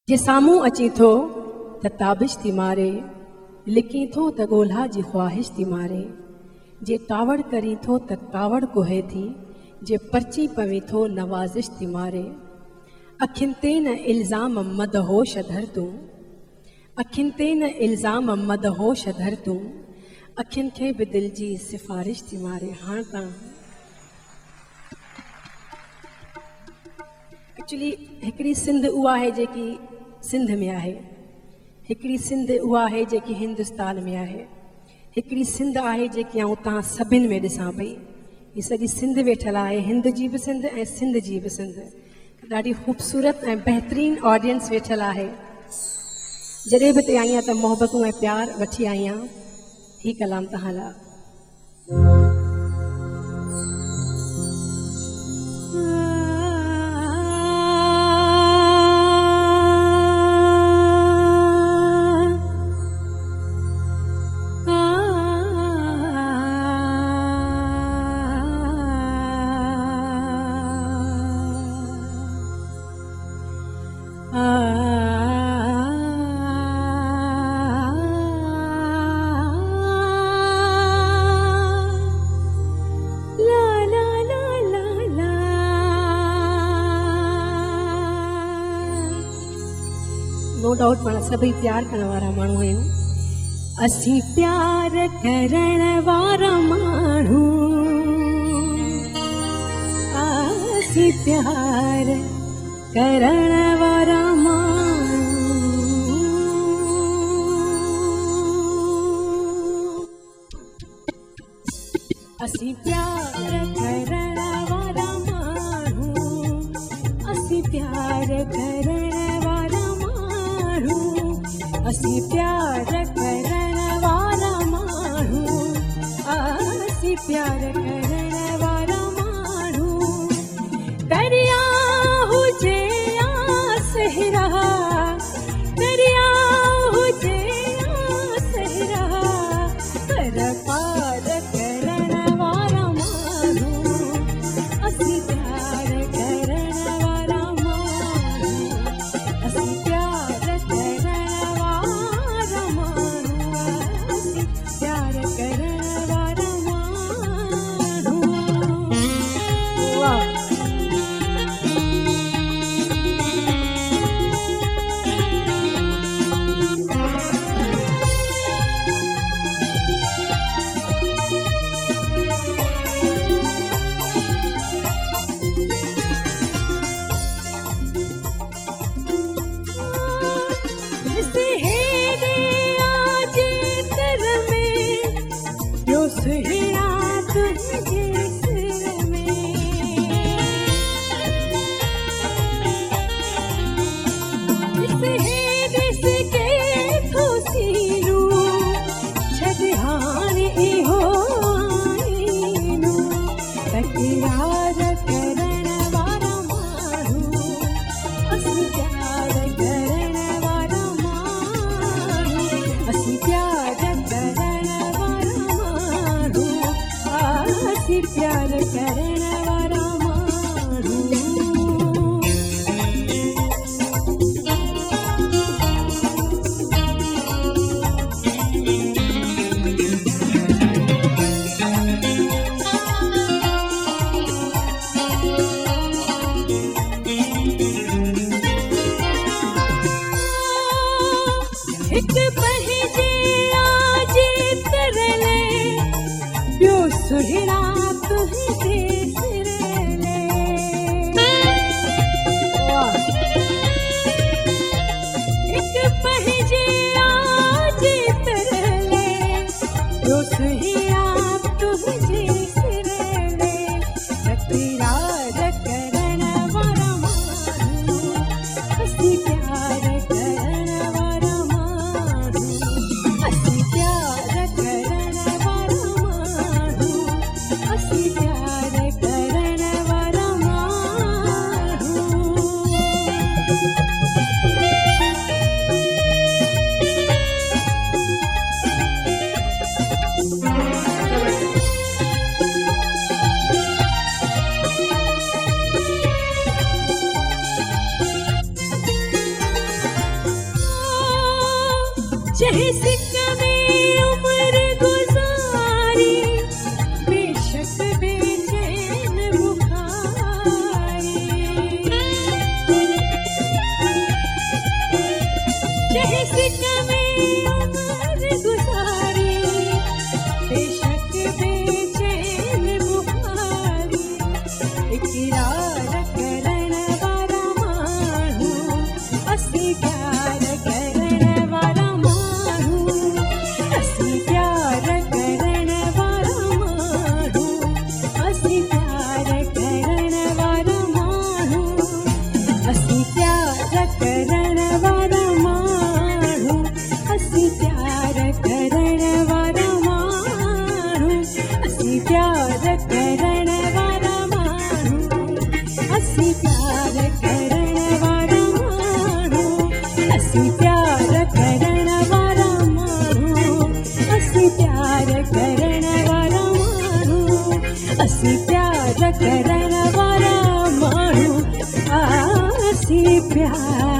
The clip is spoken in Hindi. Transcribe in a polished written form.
जे साम्हूं अची थो त ताबिश थी मारे, लिकी थो त ॻोल्हा जी ख़्वाहिश थी मारे। जे कावड़ करी थो त कावड़ कोहे थी, जे परची पवी थो नवाज़िश थी मारे। अखियुनि ते न इल्ज़ाम मदहोश धर तूं, अखियुनि ते न इल्ज़ाम मदहोश धर तूं, अखियुनि खे बि दिलि जी सिफ़ारिश थी मारे। हाणे तव्हां एक्चुअली हिकिड़ी सिंध उहा आहे जेकी सिंध में आहे, हिकिड़ी सिंध उहा आहे जेकी हिंदुस्तान में आहे, हिकिड़ी सिंध आहे जेकी आउं तव्हां सभिनि में ॾिसां पई। हीअ सॼी सिंध वेठल आहे, हिंद जी बि सिंध ऐं सिंध जी बि सिंध। ॾाढी ख़ूबसूरत ऐं बहितरीनु ऑडियंस वेठल आहे। जॾहिं बि हिते आई आहियां त मोहबतूं ऐं प्यार वठी आई आहियां। हीअ कलाम तव्हां लाइ। नो डाउट पाण सभई प्यार करण वारा माण्हू आहियूं। असीं प्यार करण वारा माण्हू, असीं प्यार करण वारा माण्हू, असीं प्यार करण वारा माण्हू, असीं प्यार करण असीं प्यार करण वारा माण्हू, असीं प्यार करण वारा माण्हू। दरिया हुजे या सहरा, दरिया हुजे या सहरा, पर पार करण वारा माण्हू, असीं प्यार करण वारा माण्हू, असीं प्यार करण प्यार करण वारा माण्हू। इकरार करण वारा माण्हू असीं प्यार करण वारा माण्हू असीं प्यार करण वारा माण्हू असीं प्यार करण वारा माण्हू असीं प्यार करण वारा माण्हू असीं प्यार करण वारा माण्हू असीं प्यार करण वारा माण्हू असीं प्यार करण वारा माण्हू असीं प्यार करण वारा माण्हू असीं प्यार करण वारा माण्हू असीं प्यार करण वारा माण्हू असीं प्यार